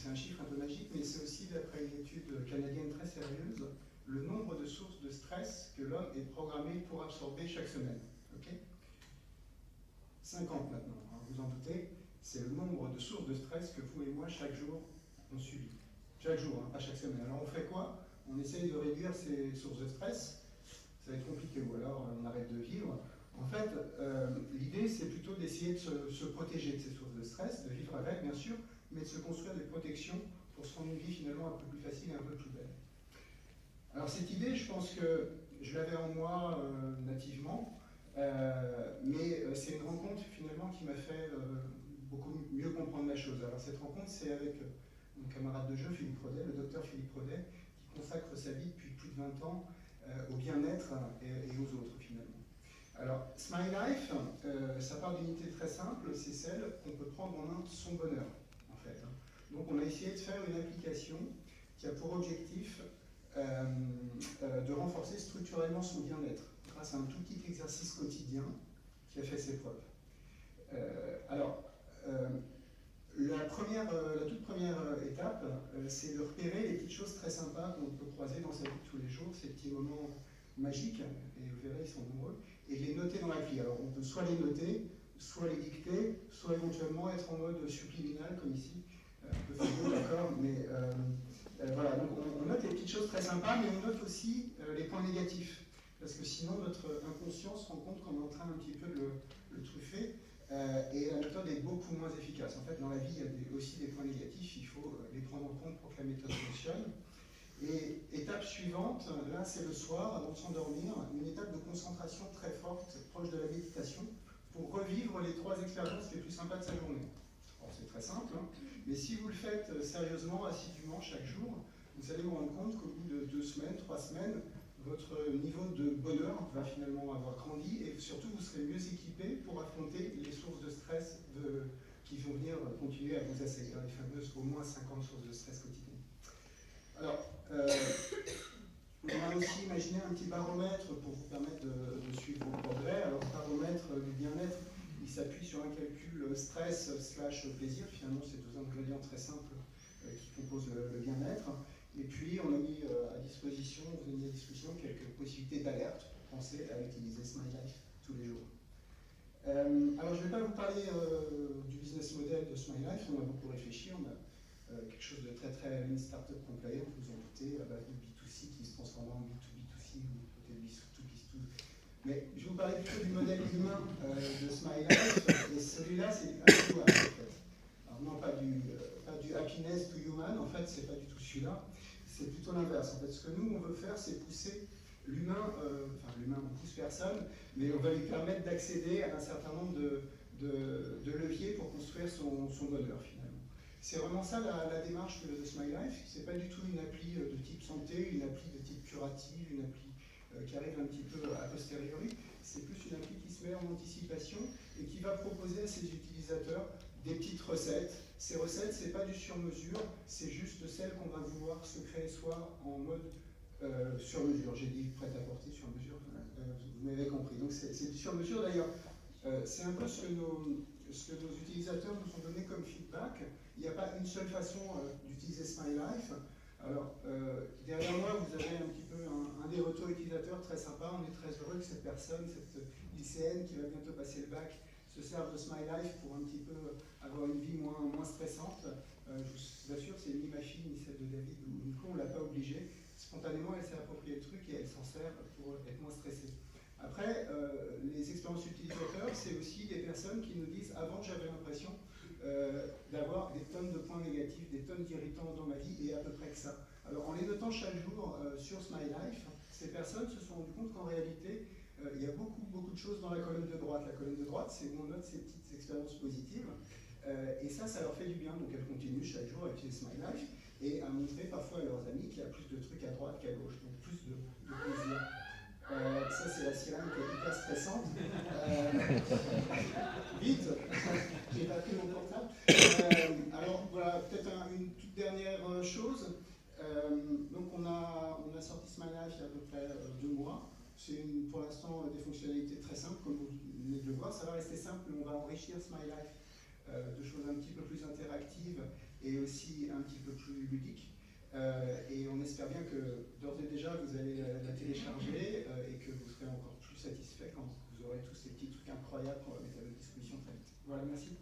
c'est un chiffre un peu magique, mais c'est aussi, d'après une étude canadienne très sérieuse, le nombre de sources de stress que l'homme est programmé pour absorber chaque semaine. Okay, 50 maintenant, hein, vous en doutez, c'est le nombre de sources de stress que vous et moi, chaque jour, on subit. Chaque jour, hein, pas chaque semaine. Alors on fait quoi? On essaye de réduire ces sources de stress. Ça va être compliqué, ou alors on arrête de vivre. En fait, l'idée, c'est plutôt d'essayer de se protéger de ces sources de stress, de vivre avec, bien sûr, mais de se construire des protections pour se rendre une vie finalement un peu plus facile et un peu plus belle. Alors cette idée, je pense que je l'avais en moi nativement, mais c'est une rencontre finalement qui m'a fait beaucoup mieux comprendre la chose. Alors cette rencontre, c'est avec mon camarade de jeu, Philippe Rodet, le docteur Philippe Rodet, qui consacre sa vie depuis plus de 20 ans au bien-être et aux autres finalement. Alors, Smile Life, ça part d'une idée très simple, c'est celle qu'on peut prendre en main son bonheur, en fait. Donc on a essayé de faire une application qui a pour objectif de renforcer structurellement son bien-être, grâce à un tout petit exercice quotidien qui a fait ses preuves. La toute première étape, c'est de repérer les petites choses très sympas qu'on peut croiser dans sa vie de tous les jours, ces petits moments magiques, et vous verrez, ils sont nombreux, et les noter dans l'appli. Alors on peut soit les noter, soit les dicter, soit éventuellement être en mode subliminal, comme ici, un peu figure, d'accord, mais voilà, donc on note les petites choses très sympas, mais on note aussi les points négatifs, parce que sinon notre inconscient se rend compte qu'on est en train un petit peu de le truffer. Et la méthode est beaucoup moins efficace. En fait, dans la vie, il y a aussi des points négatifs, il faut les prendre en compte pour que la méthode fonctionne. Et étape suivante, là c'est le soir, avant de s'endormir, une étape de concentration très forte, proche de la méditation, pour revivre les 3 expériences les plus sympas de sa journée. Alors c'est très simple, hein, mais si vous le faites sérieusement, assidûment, chaque jour, vous allez vous rendre compte qu'au bout de 2 semaines, 3 semaines, votre niveau de bonheur va finalement avoir grandi et surtout vous serez mieux équipé pour affronter les sources de stress qui vont venir continuer à vous assaillir, les fameuses au moins 50 sources de stress quotidiennes. Alors, on a aussi imaginé un petit baromètre pour vous permettre de suivre vos progrès. Alors, ce baromètre du bien-être, il s'appuie sur un calcul stress/plaisir. Finalement, c'est 2 ingrédients très simples qui composent le bien-être. Et puis, on a mis à disposition, vous avez mis à disposition quelques possibilités d'alerte pour penser à utiliser Smile Life tous les jours. Alors, je ne vais pas vous parler du business model de Smile Life, on a beaucoup réfléchi, on a quelque chose de très une startup compliant, vous en doutez, à base de B2C qui se transformera en B2B2C ou peut-être B2B2. Mais je vais vous parler plutôt du modèle humain de Smile Life, et celui-là, c'est un peu en fait. Alors, non, pas du happiness to human, en fait, c'est pas du tout celui-là. C'est plutôt l'inverse. En fait, ce que nous, on veut faire, c'est pousser l'humain, l'humain, on pousse personne, mais on va lui permettre d'accéder à un certain nombre de leviers pour construire son bonheur, finalement. C'est vraiment ça la démarche de Smile Life. C'est pas du tout une appli de type santé, une appli de type curative, une appli qui arrive un petit peu a posteriori. C'est plus une appli qui se met en anticipation et qui va proposer à ses utilisateurs des petites recettes. Ces recettes, c'est pas du sur-mesure, c'est juste celles qu'on va vouloir se créer soi en mode sur-mesure. J'ai dit prêt-à-porter sur-mesure, vous m'avez compris. Donc c'est du sur-mesure d'ailleurs. C'est un peu ce que nos utilisateurs nous ont donné comme feedback. Il n'y a pas une seule façon d'utiliser Smile Life. Alors, derrière moi, vous avez un petit peu un des retours utilisateurs très sympa. On est très heureux que cette personne, cette lycéenne qui va bientôt passer le bac, se serve de Smile Life pour un petit peu avoir une vie moins stressante. Je vous assure, c'est ni ma fille, ni celle de David ou Nico, on ne l'a pas obligée. Spontanément, elle s'est approprié le truc et elle s'en sert pour être moins stressée. Après, les expériences utilisateurs, c'est aussi des personnes qui nous disent « Avant, j'avais l'impression d'avoir des tonnes de points négatifs, des tonnes d'irritants dans ma vie, et à peu près que ça. » Alors, en les notant chaque jour sur Smile Life, ces personnes se sont rendues compte qu'en réalité, il y a beaucoup de choses dans la colonne de droite. La colonne de droite, c'est où on note ces petites expériences positives, et ça leur fait du bien. Donc, elles continuent chaque jour à utiliser Smile Life et à montrer parfois à leurs amis qu'il y a plus de trucs à droite qu'à gauche, donc plus de plaisir. Ça, c'est la sirène qui est hyper stressante. Vite, j'ai pas pris mon portable. Alors voilà, peut-être une toute dernière chose. Donc on a sorti Smile Life il y a à peu près 2 mois. C'est pour l'instant des fonctionnalités très simples, comme vous venez de le voir. Ça va rester simple, mais on va enrichir Smile Life de choses un petit peu plus interactives et aussi un petit ludique. Et on espère bien que d'ores et déjà vous allez la télécharger et que vous serez encore plus satisfait quand vous aurez tous ces petits trucs incroyables qu'on va mettre à votre disposition très vite. Voilà, merci.